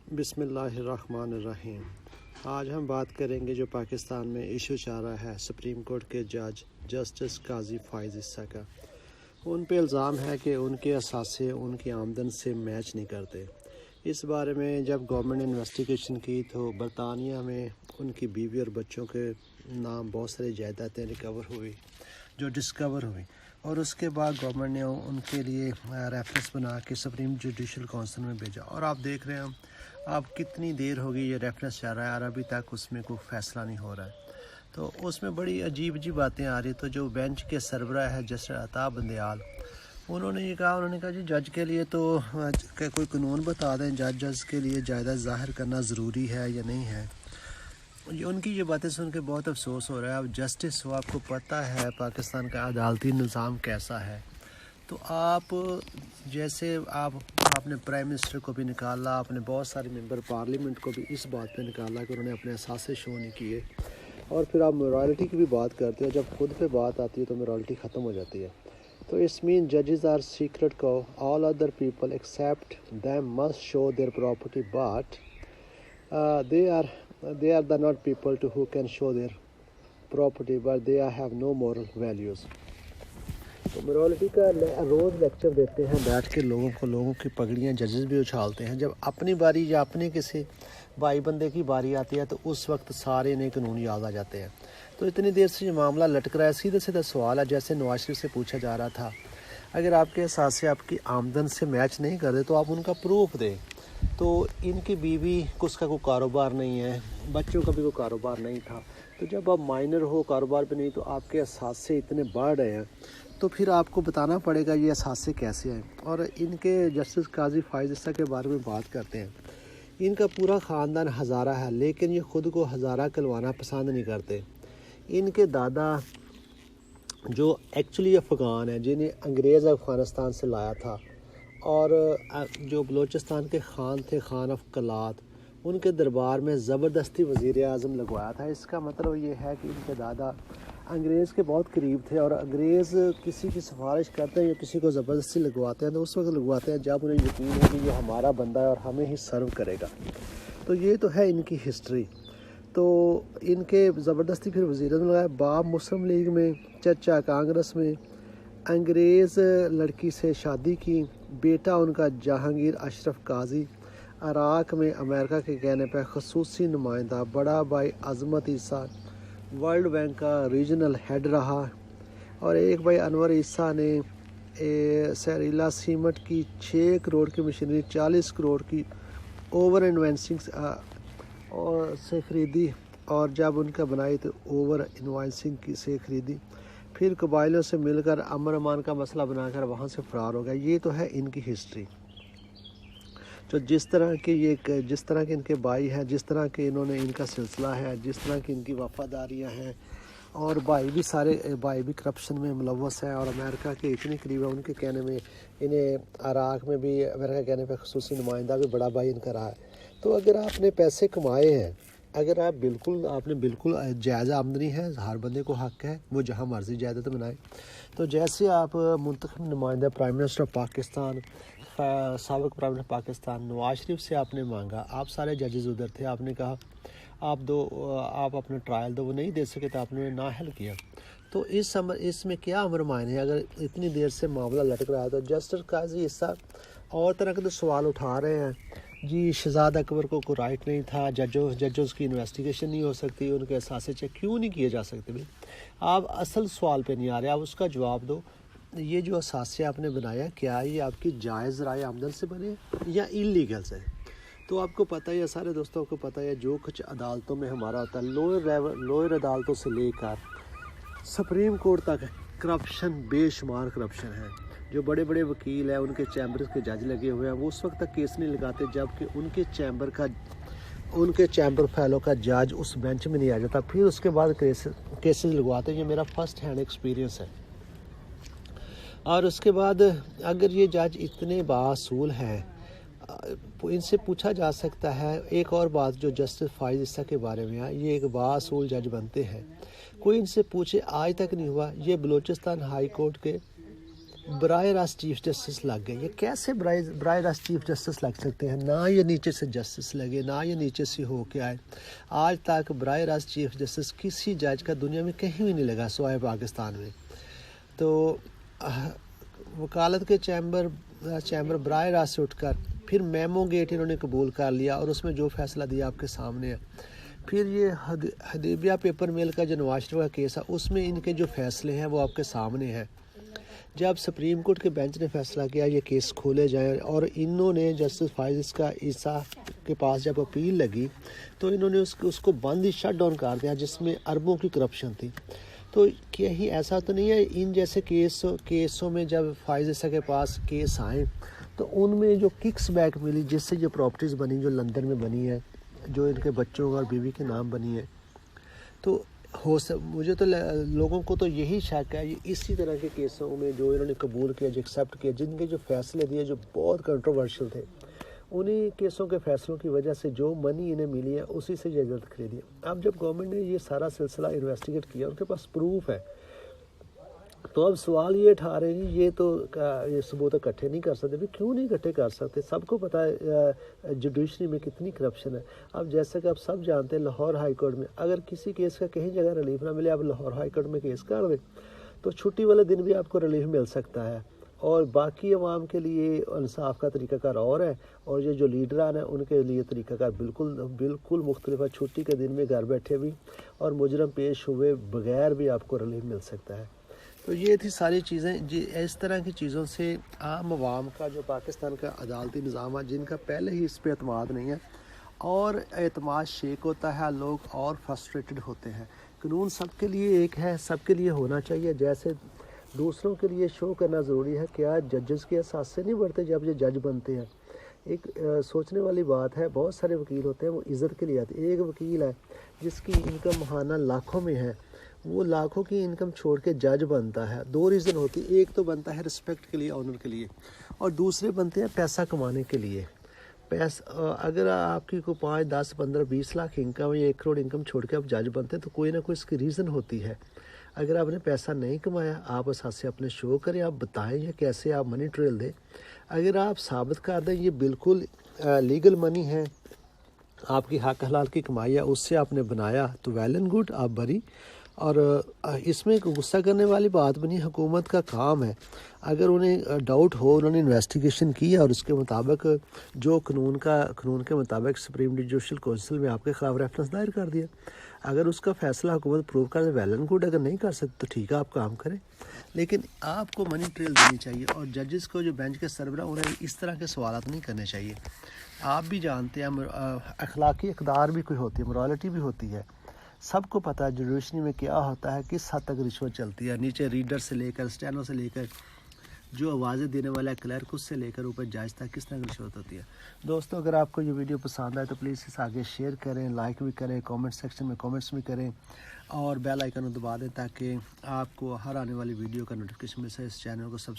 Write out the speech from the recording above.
بسم اللہ الرحمن الرحیم۔ آج ہم بات کریں گے جو پاکستان میں ایشو چل رہا ہے سپریم کورٹ کے جج جسٹس قاضی فائز عیسیٰ کا۔ ان پہ الزام ہے کہ ان کے اثاثے ان کی آمدن سے میچ نہیں کرتے۔ اس بارے میں جب گورنمنٹ نے انویسٹیگیشن کی تو برطانیہ میں ان کی بیوی اور بچوں کے نام بہت ساری جائیدادیں ڈسکور ہوئی اور اس کے بعد گورنمنٹ نے ان کے لیے ریفرنس بنا کے سپریم جوڈیشل کونسل میں بھیجا، اور آپ دیکھ رہے ہیں اب کتنی دیر ہوگی یہ ریفرنس چل رہا ہے اور ابھی تک اس میں کوئی فیصلہ نہیں ہو رہا ہے۔ تو اس میں بڑی عجیب باتیں آ رہی۔ تو جو بینچ کے سربراہ ہے جسٹس عطا بندیال، انہوں نے کہا جی جج کے لیے تو کوئی قانون بتا دیں، جج کے لیے جائیداد ظاہر کرنا ضروری ہے یا نہیں ہے۔ ان کی یہ باتیں سن کے بہت افسوس ہو رہا ہے۔ اب جسٹس ہو، آپ کو پتہ ہے پاکستان کا عدالتی نظام کیسا ہے، تو آپ نے پرائم منسٹر کو بھی نکالا، آپ نے بہت سارے ممبر پارلیمنٹ کو بھی اس بات پہ نکالا کہ انہوں نے اپنے اثاثے شو نہیں کیے، اور پھر آپ morality کی بھی بات کرتے ہو۔ جب خود پہ بات آتی ہے تو morality ختم ہو جاتی ہے۔ تو اس مین ججز آر سیکرٹ کو all other people except them must show their property but they are the not people to who can show their property but they have no moral values۔ تو morality کا روز lecture دیتے ہیں بیٹھ کے لوگوں کی پگڑیاں ججز بھی اچھالتے ہیں۔ جب اپنی باری یا اپنے کسی بھائی بندے کی باری آتی ہے تو اس وقت سارے نئے قانون یاد آ جاتے ہیں۔ تو اتنی دیر سے یہ معاملہ لٹک رہا ہے۔ سیدھا سوال ہے، جیسے نواز شریف سے پوچھا جا رہا تھا، اگر آپ کے اثاثے آپ کی آمدن سے میچ نہیں کرتے تو آپ ان کا پروف دیں۔ تو ان کی بیوی کو اس کا کوئی کاروبار نہیں ہے، بچوں کا بھی کوئی کاروبار نہیں تھا، تو جب آپ مائنر ہو، کاروبار بھی نہیں، تو آپ کے اثاثے اتنے بڑھ رہے ہیں تو پھر آپ کو بتانا پڑے گا یہ اثاثے کیسے ہیں۔ اور ان کے جسٹس قاضی فائز عیسیٰ کے بارے میں بات کرتے ہیں۔ ان کا پورا خاندان ہزارہ ہے، لیکن یہ خود کو ہزارہ کہلوانا پسند نہیں کرتے۔ ان کے دادا جو ایکچولی افغان ہیں، جنہیں انگریز افغانستان سے لایا تھا، اور جو بلوچستان کے خان تھے، خان آف کلات، ان کے دربار میں زبردستی وزیر اعظم لگوایا تھا۔ اس کا مطلب یہ ہے کہ ان کے دادا انگریز کے بہت قریب تھے، اور انگریز کسی کی سفارش کرتے ہیں یا کسی کو زبردستی لگواتے ہیں تو اس وقت لگواتے ہیں جب انہیں یقین ہے کہ یہ ہمارا بندہ ہے اور ہمیں ہی سرو کرے گا۔ تو یہ تو ہے ان کی ہسٹری۔ تو ان کے زبردستی پھر وزیر اعظم لگایا، باپ مسلم لیگ میں، چچا کانگریس میں، انگریز لڑکی سے شادی کی، بیٹا ان کا جہانگیر اشرف قاضی عراق میں امریکہ کے کہنے پر خصوصی نمائندہ، بڑا بھائی عظمت عیسیٰ ورلڈ بینک کا ریجنل ہیڈ رہا، اور ایک بھائی انور عیسیٰ نے سیریلا سیمنٹ کی 6 کروڑ کی مشینری 40 کروڑ کی اوور انوائسنگ سے خریدی، اور جب ان کا بنائی تو اوور انوائسنگ سے خریدی، پھر قبائلیوں سے مل کر امن امان کا مسئلہ بنا کر وہاں سے فرار ہو گیا۔ یہ تو ہے ان کی ہسٹری۔ تو جس طرح کے ان کے بھائی ہیں، جس طرح کے ان کا سلسلہ ہے، جس طرح کی ان کی وفاداریاں ہیں، اور بھائی بھی کرپشن میں ملوث ہیں، اور امریکہ کے اتنے قریب ہے، ان کے کہنے میں انہیں عراق میں بھی امریکہ کے کہنے پہ خصوصی نمائندہ بھی بڑا بھائی ان کا رہا ہے۔ تو اگر آپ نے پیسے کمائے ہیں، اگر آپ نے بالکل جائز آمدنی ہے، ہر بندے کو حق ہے وہ جہاں مرضی جائیداد بنائے۔ تو جیسے آپ منتخب نمائندہ پرائم منسٹر پاکستان، سابق پرائم منسٹر پاکستان نواز شریف سے آپ نے مانگا، آپ سارے ججز ادھر تھے، آپ نے کہا آپ اپنا ٹرائل دو، وہ نہیں دے سکے تو آپ نے نااہل کیا۔ تو اس میں کیا امر معنے ہے؟ اگر اتنی دیر سے معاملہ لٹک رہا ہے تو جسٹس قاضی عیسیٰ اور طرح کے تو سوال اٹھا رہے ہیں، جی شہزاد اکبر کو کوئی رائٹ نہیں تھا، ججز کی انویسٹیگیشن نہیں ہو سکتی، ان کے اثاثے چیک کیوں نہیں کیے جا سکتے؟ بھی آپ اصل سوال پہ نہیں آ رہے، آپ اس کا جواب دو۔ یہ جو اثاثے آپ نے بنایا، کیا یہ آپ کی جائز ذرائع آمدن سے بنے یا انلیگل سے؟ تو آپ کو پتہ ہے، سارے دوستوں کو پتہ ہے، جو کچھ عدالتوں میں ہمارا ہوتا ہے، لوئر عدالتوں سے لے کر سپریم کورٹ تک کرپشن، بے شمار کرپشن ہے۔ جو بڑے بڑے وکیل ہیں، ان کے چیمبرز کے جج لگے ہوئے ہیں، وہ اس وقت تک کیس نہیں لگاتے جب کہ ان کے چیمبر فیلو کا جج اس بینچ میں نہیں آ جاتا، پھر اس کے بعد کیسز لگواتے ہیں۔ یہ میرا فرسٹ ہینڈ ایکسپیرینس ہے۔ اور اس کے بعد اگر یہ جج اتنے بااصول ہیں، ان سے پوچھا جا سکتا ہے۔ ایک اور بات جو جسٹس فائز عیسیٰ کے بارے میں ہے، یہ ایک بااصول جج بنتے ہیں، کوئی ان سے پوچھے، آج تک نہیں ہوا۔ یہ بلوچستان ہائی کورٹ کے براہ راست چیف جسٹس لگ گئے. یہ کیسے براہ راست چیف جسٹس لگ سکتے ہیں؟ نہ یہ نیچے سے جسٹس لگے، نہ یہ نیچے سے ہو کے آئے. آج تک براہ راست چیف جسٹس کسی جج کا دنیا میں کہیں بھی نہیں لگا سوائے پاکستان میں. تو وکالت کے چیمبر براہ راست سے اٹھ کر پھر میمو گیٹ انہوں نے قبول کر لیا اور اس میں جو فیصلہ دیا آپ کے سامنے ہے. پھر یہ حدیبیہ پیپر میل کا جو نواز شریف کا کیس ہے اس میں ان کے جو فیصلے ہیں وہ آپ کے سامنے ہیں. جب سپریم کورٹ کے بینچ نے فیصلہ کیا یہ کیس کھولے جائیں اور انہوں نے جسٹس فائز کا عیسیٰ کے پاس جب اپیل لگی تو انہوں نے اس کو بند ہی شٹ ڈاؤن کر دیا جس میں اربوں کی کرپشن تھی. تو کہیں ایسا تو نہیں ہے ان جیسے کیسوں میں جب فائز عیسیٰ کے پاس کیس آئیں تو ان میں جو ککس بیک ملی جس سے جو پراپرٹیز بنی جو لندن میں بنی ہے جو ان کے بچوں اور بیوی کے نام بنی ہے تو مجھے تو لوگوں کو تو یہی شک ہے اسی طرح کے کیسوں میں جو انہوں نے قبول کیا جو ایکسیپٹ کیا جن کے جو فیصلے دیے جو بہت کنٹروورشل تھے انہی کیسوں کے فیصلوں کی وجہ سے جو منی انہیں ملی ہے اسی سے جائیداد خریدی. اب جب گورنمنٹ نے یہ سارا سلسلہ انویسٹیگیٹ کیا ان کے پاس پروف ہے تو اب سوال یہ اٹھا رہے ہیں یہ تو یہ ثبوت اکٹھے نہیں کر سکتے. بھی کیوں نہیں اکٹھے کر سکتے؟ سب کو پتہ ہے جوڈیشری میں کتنی کرپشن ہے. اب جیسے کہ آپ سب جانتے ہیں لاہور ہائی کورٹ میں اگر کسی کیس کا کہیں جگہ ریلیف نہ ملے آپ لاہور ہائی کورٹ میں کیس کر دیں تو چھٹی والے دن بھی آپ کو ریلیف مل سکتا ہے. اور باقی عوام کے لیے انصاف کا طریقہ کار اور ہے اور یہ جو لیڈران ہیں ان کے لیے طریقہ کار بالکل مختلف ہے. چھٹی کے دن میں گھر بیٹھے بھی اور مجرم پیش ہوئے بغیر بھی آپ کو ریلیف مل سکتا ہے. تو یہ تھی ساری چیزیں اس طرح کی چیزوں سے عام عوام کا جو پاکستان کا عدالتی نظام ہے جن کا پہلے ہی اس پہ اعتماد نہیں ہے اور اعتماد شیک ہوتا ہے لوگ اور فرسٹریٹڈ ہوتے ہیں. قانون سب کے لیے ایک ہے سب کے لیے ہونا چاہیے. جیسے دوسروں کے لیے شو کرنا ضروری ہے کیا ججز کے احساس سے نہیں بڑھتے جب یہ جج بنتے ہیں؟ ایک سوچنے والی بات ہے. بہت سارے وکیل ہوتے ہیں وہ عزت کے لیے آتے ہیں. ایک وکیل ہے جس کی انکم ماہانہ لاکھوں میں ہے وہ لاکھوں کی انکم چھوڑ کے جج بنتا ہے. دو ریزن ہوتی ہے. ایک تو بنتا ہے رسپیکٹ کے لیے آنر کے لیے اور دوسرے بنتے ہیں پیسہ کمانے کے لیے. اگر آپ کی کوئی 5 10 15 20 لاکھ انکم یا 1 کروڑ انکم چھوڑ کے آپ جج بنتے ہیں تو کوئی نہ کوئی اس کی ریزن ہوتی ہے. اگر آپ نے پیسہ نہیں کمایا آپ اساس سے اپنے شو کریں آپ بتائیں یہ کیسے آپ منی ٹریل دیں. اگر آپ ثابت کر دیں یہ بالکل لیگل منی ہے آپ کی حق حلال کی کمائی ہے اس سے آپ نے بنایا تو ویل اینڈ گڈ آپ بری. اور اس میں غصہ کرنے والی بات بنی حکومت کا کام ہے اگر انہیں ڈاؤٹ ہو انہوں نے انویسٹیگیشن کی اور اس کے مطابق جو قانون کے مطابق سپریم جوڈیشل کونسل میں آپ کے خلاف ریفرنس دائر کر دیا. اگر اس کا فیصلہ حکومت پروو کر دے ویل اینڈ گڈ. اگر نہیں کر سکتے تو ٹھیک ہے آپ کام کریں لیکن آپ کو منی ٹریل دینی چاہیے اور ججز کو جو بینچ کے سربراہ انہیں اس طرح کے سوالات نہیں کرنے چاہیے. آپ بھی جانتے ہیں اخلاقی اقدار بھی کوئی ہوتی ہے morality بھی ہوتی ہے. سب کو پتہ ہے جوڈیشری میں کیا ہوتا ہے کس حد تک رشوت چلتی ہے. نیچے ریڈر سے لے کر اسٹینو سے لے کر جو آوازیں دینے والا کلرک اس سے لے کر اوپر جج تک کس طرح رشوت ہوتی ہے. دوستو اگر آپ کو یہ ویڈیو پسند آئے تو پلیز اس آگے شیئر کریں لائک بھی کریں کامنٹ سیکشن میں کامنٹس بھی کریں اور بیل آئیکن دبا دیں تاکہ آپ کو ہر آنے والی ویڈیو کا نوٹیفیکیشن مل سکے. اس چینل کو سبسکرائب